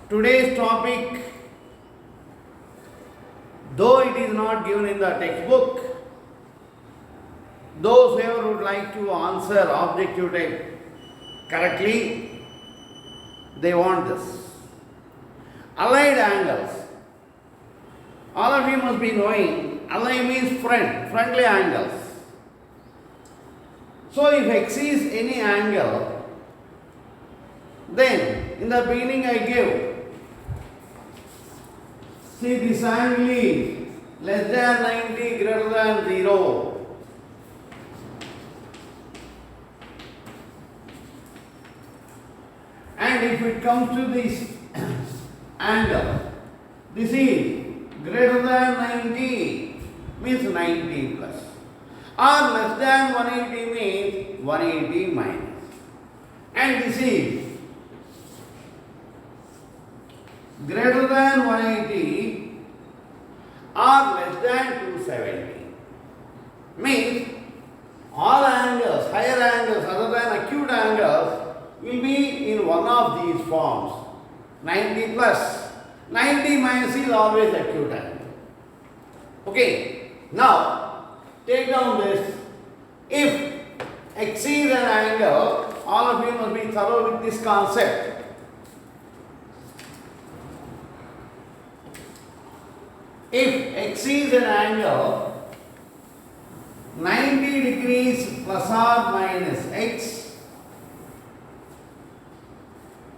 Today's topic, though it is not given in the textbook, those whoever would like to answer objective type correctly, they want this. Allied angles. All of you must be knowing, allied means friendly angles. So if x is any angle, then in the beginning I give, see this angle is less than 90, greater than 0. And if it comes to this angle, this is greater than 90 means 90 plus, or less than 180 means 180 minus, and this is greater than 180 or less than 270 means all angles, higher angles other than acute angles will be in one of these forms. 90 plus, 90 minus is always acute angle. Okay, now take down this. If x is an angle, all of you must be thorough with this concept. If x is an angle 90 degrees plus or minus x,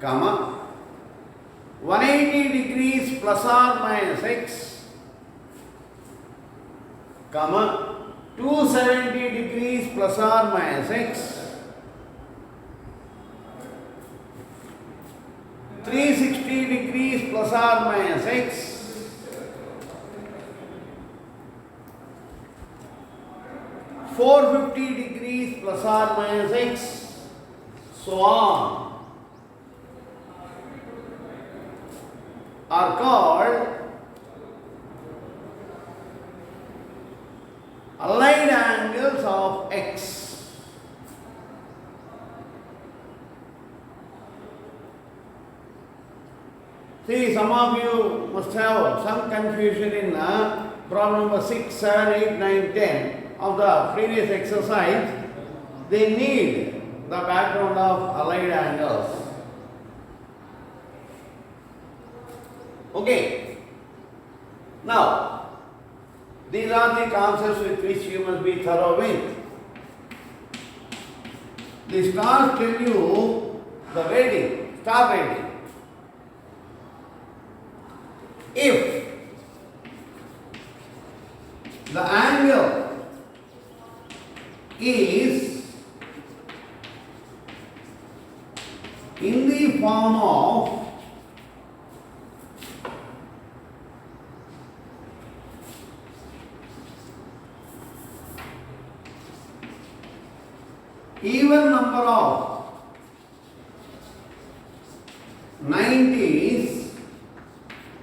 comma 180 degrees plus or minus x, comma 270 degrees plus or minus x, 360 degrees plus or minus x, 450 degrees plus or minus x, so on, are called allied angles of x. See, some of you must have some confusion in problem number 6, 7, 8, 9, 10 of the previous exercise. They need the background of allied angles. Okay. Now, these are the concepts with which you must be thorough with. The stars tell you the rating, star rating. If the angle is in the form of even number of 90s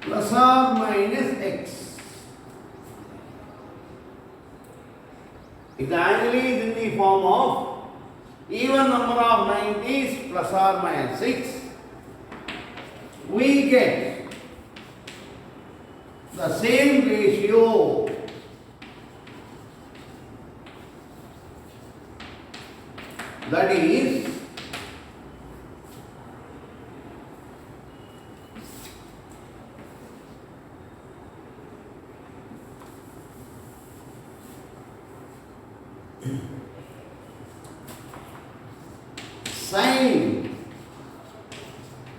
plus or minus x. If the angle is in the form of even number of 90s plus or minus 6, we get the same ratio. That is sine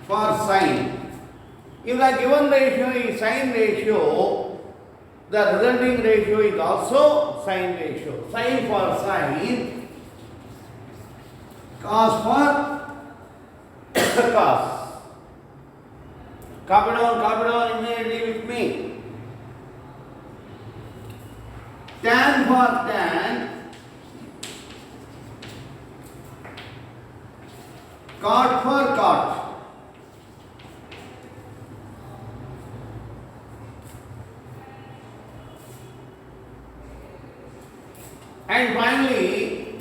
for sine. If the given ratio is sine ratio, the resulting ratio is also sine ratio. Sine for sine, cos for cos. Copy down immediately with me. Tan for tan, cot for cot. And finally,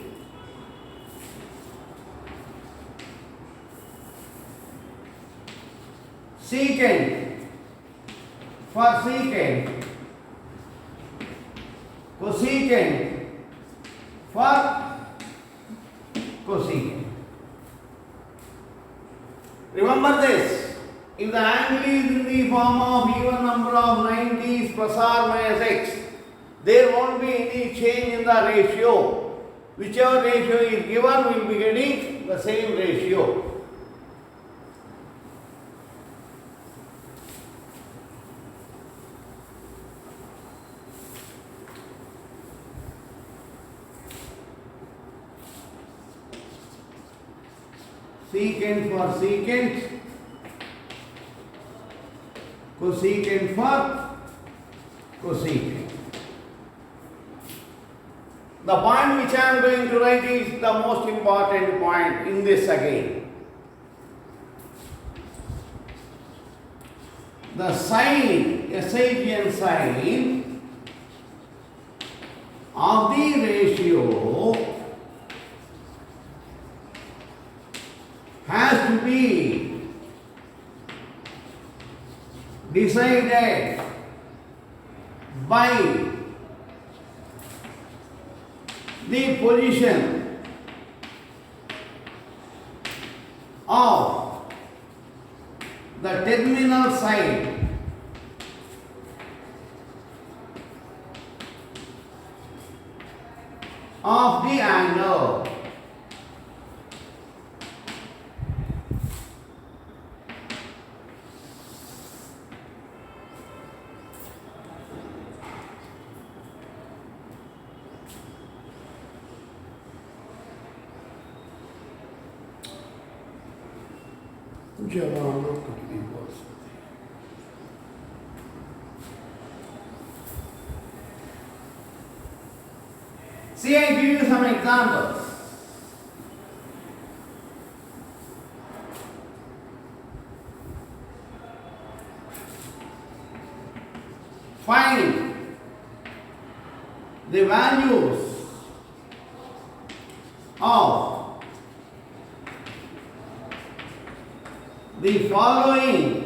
secant for secant, cosecant for cosecant. Remember this, if the angle is in the form of even number of 90s plus or minus x, there won't be any change in the ratio. Whichever ratio is given, we will be getting the same ratio. Secant for secant, cosecant for cosecant. The point which I am going to write is the most important point in this again. The sine, SIGN sine of the ratio has to be decided by the position of the terminal side of the angle. See, I give you some examples. Find the values of the following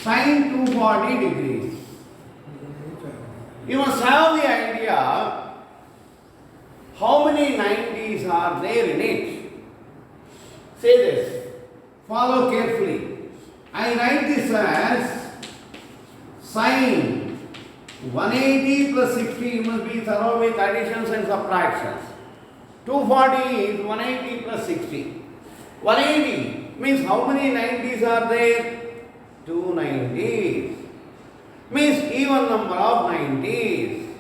sine 240 degrees. You must have the idea how many 90s are there in it. Say this, follow carefully. I write this as sine 180 plus 60. You must be thorough with additions and subtractions. 240 is 180 plus 60. 180 means how many 90s are there? 2 90s. Means even number of 90s.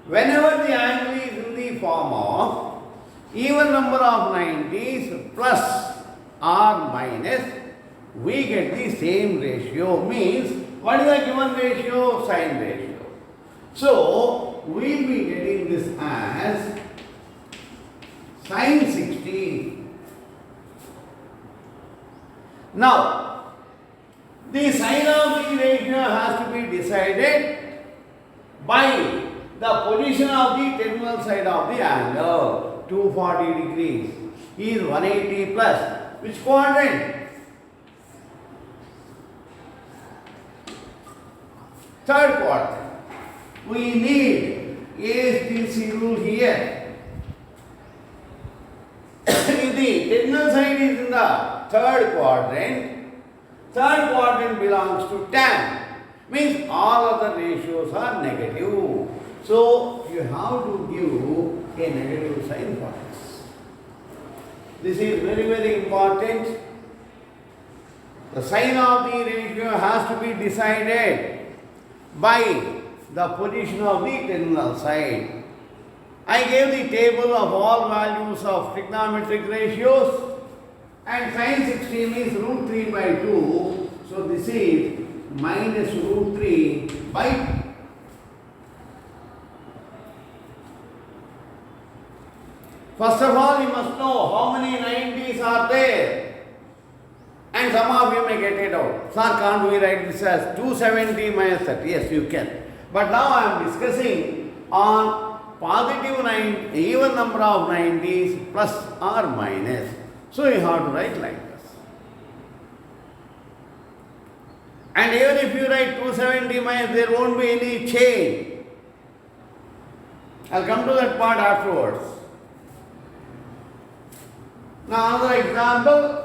Whenever the angle is in the form of even number of 90s plus or minus, we get the same ratio. Means what is the given ratio? Sine ratio. So we will be getting this as sine 60. Now the sine of the ratio has to be decided by the position of the terminal side of the angle. 240 degrees is 180 plus which quadrant? Third quadrant. We need ASTC rule here. If the terminal side is in the third quadrant belongs to tan. Means all other ratios are negative. So you have to give a negative sign for this. This is very, very important. The sign of the ratio has to be decided by the position of the terminal side. I gave the table of all values of trigonometric ratios, and sine 60 means root 3 by 2. So this is minus root 3 by 2. First of all, you must know how many 90s are there. And some of you may get it out. Sir, can't we write this as 270 minus 30? Yes, you can. But now I am discussing on positive even number of 90s plus or minus. So you have to write like this. And even if you write 270 minus, there won't be any change. I'll come to that part afterwards. Now another example.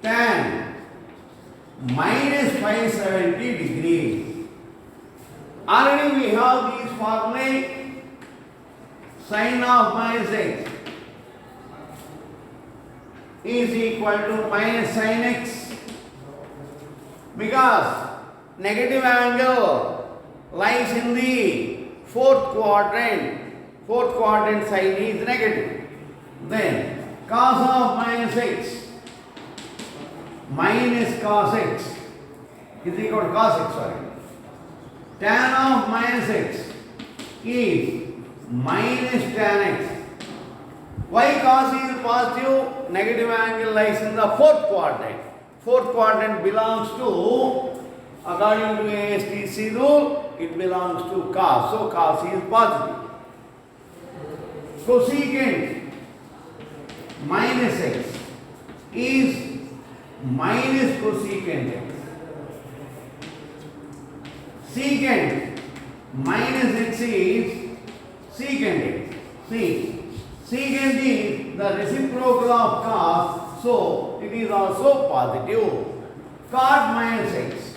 Tan minus 570 degrees. Already we have these formulae. Sine of minus x is equal to minus sine x, because negative angle lies in the fourth quadrant. Fourth quadrant sine is negative. Then cos of minus x minus cos x is equal to cos x, sorry. Tan of minus x is minus tan x. Why cos is positive? Negative angle lies in the fourth quadrant. Fourth quadrant belongs to, according to ASTC rule, it belongs to cos. So cos is positive. Cosecant minus x is minus cosecant x. Secant minus x is secant x. See, secant is the reciprocal of cos, so it is also positive. Cot minus x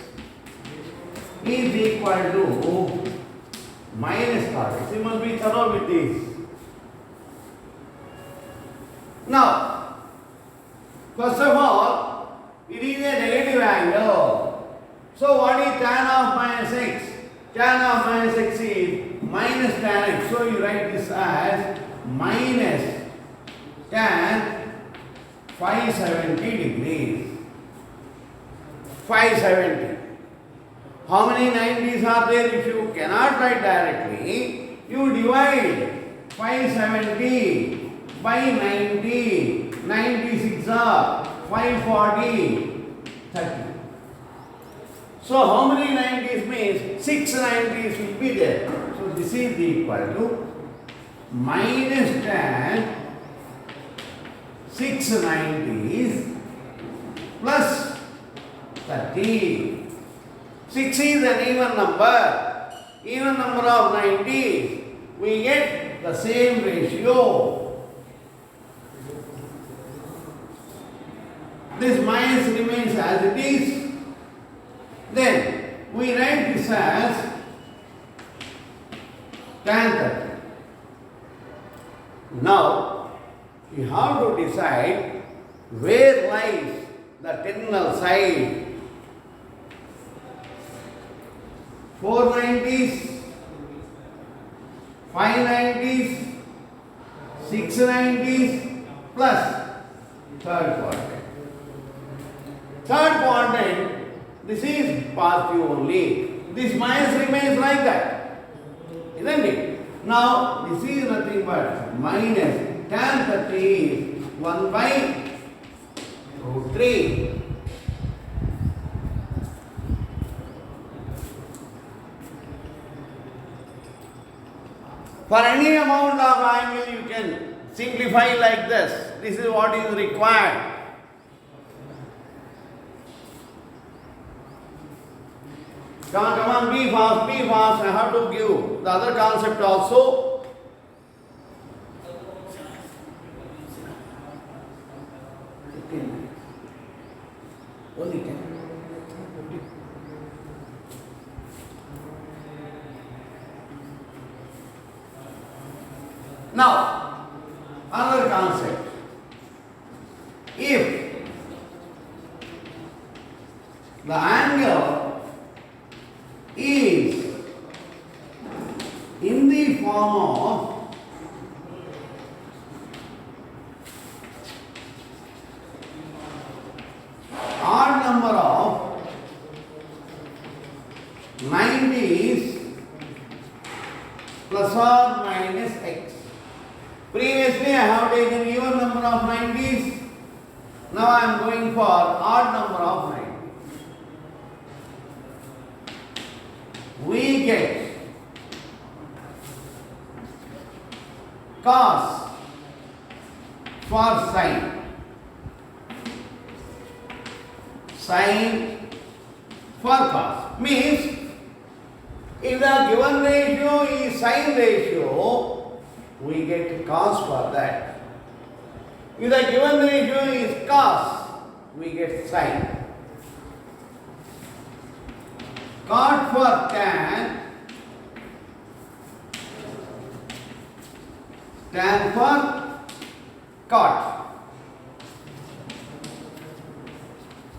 is equal to minus cot x. You must be thorough with this. Now, first of all, it is a negative angle. So what is tan of minus x? Tan of minus x is minus tan x. So you write this as minus tan 570 degrees. 570. How many 90s are there? If you cannot write directly, you divide 570 by 90. 96 are 540, 30. So how many 90s means 6 90s will be there. So this is equal to minus tan 6 90s plus 30. 6 is an even number. Even number of 90s. We get the same ratio. This minus remains as it is. Then we write this as tan 30. Now you have to decide where lies the terminal side. 490s, 590s, 690s plus third quadrant. Third quadrant, this is positive only. This minus remains like that, isn't it? Now this is nothing but minus tan 30 is 1 by root 3. For any amount of angle you can simplify like this. This is what is required. Come on, be fast, be fast. I have to give the other concept also. Only 10. Now, another concept. If the angle is in the form of I have taken even number of 90s. Now I am going for odd number of 90s. We get cos for sine. Sine for cos. Means if the given ratio is sine ratio, we get cos for that. If the given ratio is cos, we get sine. Cot for tan, tan for cot.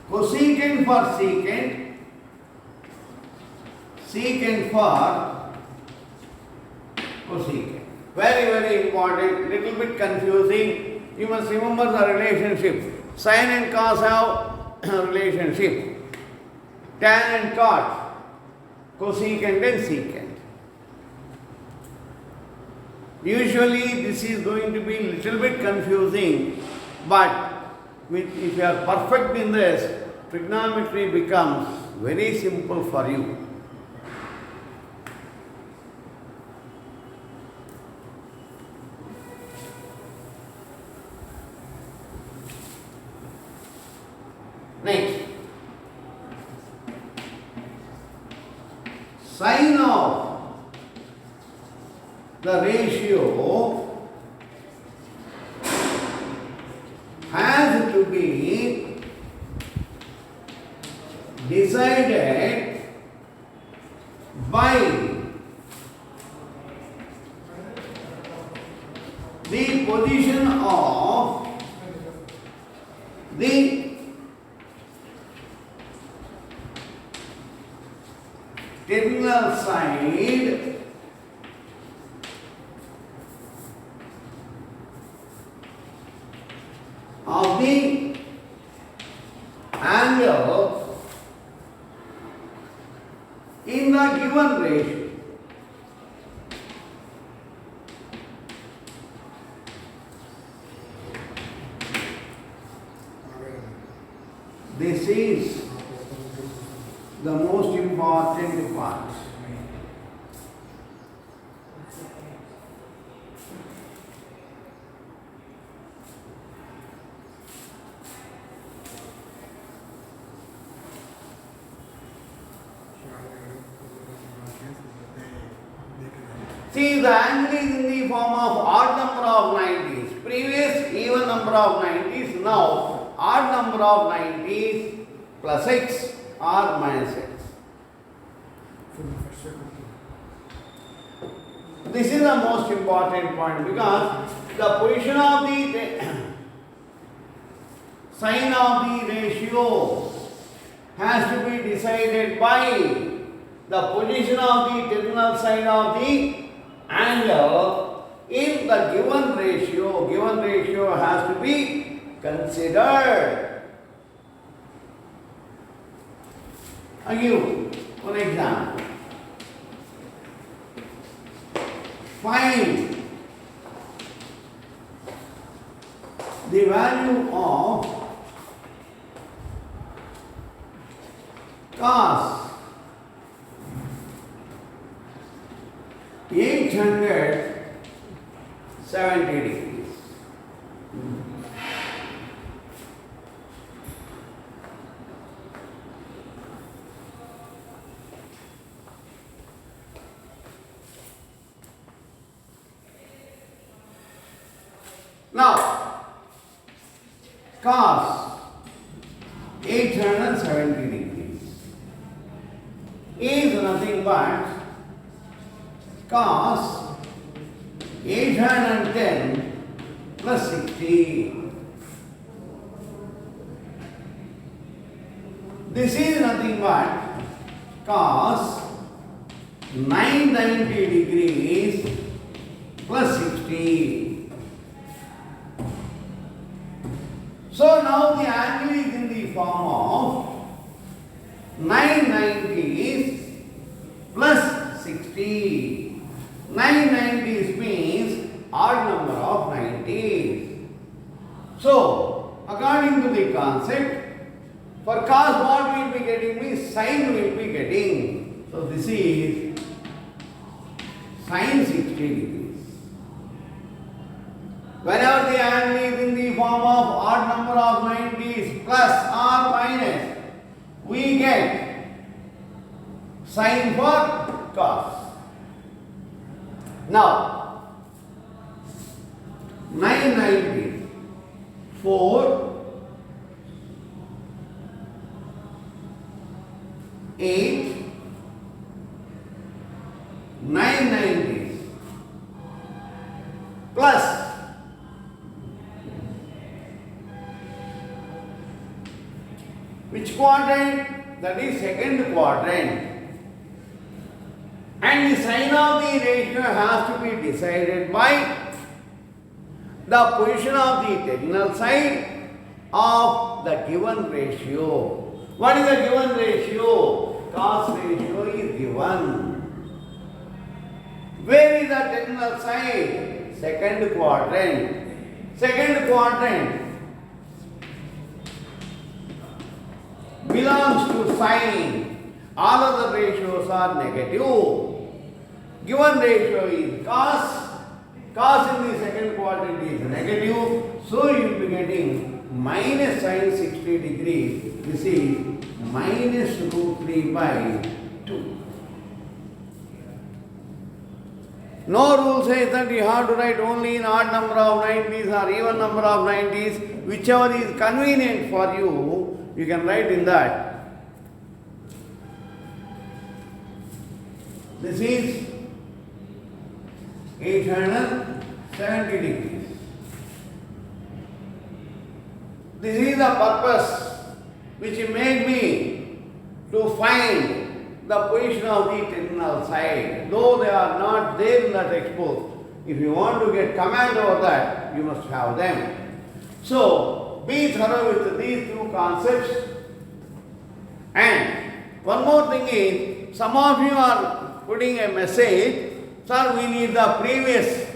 Cosecant for secant, secant for cosecant. Very, very important, little bit confusing. You must remember the relationship. Sine and cos have a relationship. Tan and cot, cosecant and secant. Usually this is going to be little bit confusing, but if you are perfect in this, trigonometry becomes very simple for you. Next, sine of the ratio has to be decided by the position of the terminal side of the angle in the given ratio. This is the most important part. See, the angle is in the form of odd number of 90s. Previous even number of 90s, now odd number of 90s plus x or minus x. This is the most important point because the position of the sine of the ratio has to be decided by the position of the terminal side of the angle in the given ratio. Given ratio has to be considered. I give one example. Find the value of cos 870 degrees. Now, cos 870 degrees is nothing but cos 810 plus 60. This is nothing but cos 990 degrees plus 60. So now the angle is in the form of 990s plus 60. 990s means odd number of 90. So, according to the concept, for cos what we will be getting means sin we will be getting. So, this is sin 60 degrees. Whenever the angle is in the form of odd number of 90s plus or minus, we get sin for cos. Now, 990, 4, 8, 990 plus which quadrant? That is second quadrant. And the sign of the ratio has to be decided by the position of the terminal side of the given ratio. What is the given ratio? Cos ratio is given. Where is the terminal side? Second quadrant. Second quadrant belongs to sine. All of the ratios are negative. Given ratio is cos. Cos in the second quadrant is negative. So you will be getting minus sin 60 degrees. This is minus root 3 by 2. No rule says that you have to write only in odd number of 90s or even number of 90s. Whichever is convenient for you, you can write in that. This is 870 degrees. This is the purpose which made me to find the position of the terminal side. Though they are not there in the textbook, if you want to get command over that, you must have them. So, be thorough with these two concepts. And one more thing is, some of you are putting a message, sir, we need the previous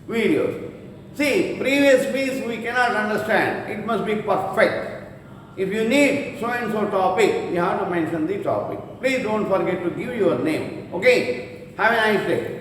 video. See, previous means we cannot understand. It must be perfect. If you need so and so topic, you have to mention the topic. Please don't forget to give your name. Okay? Have a nice day.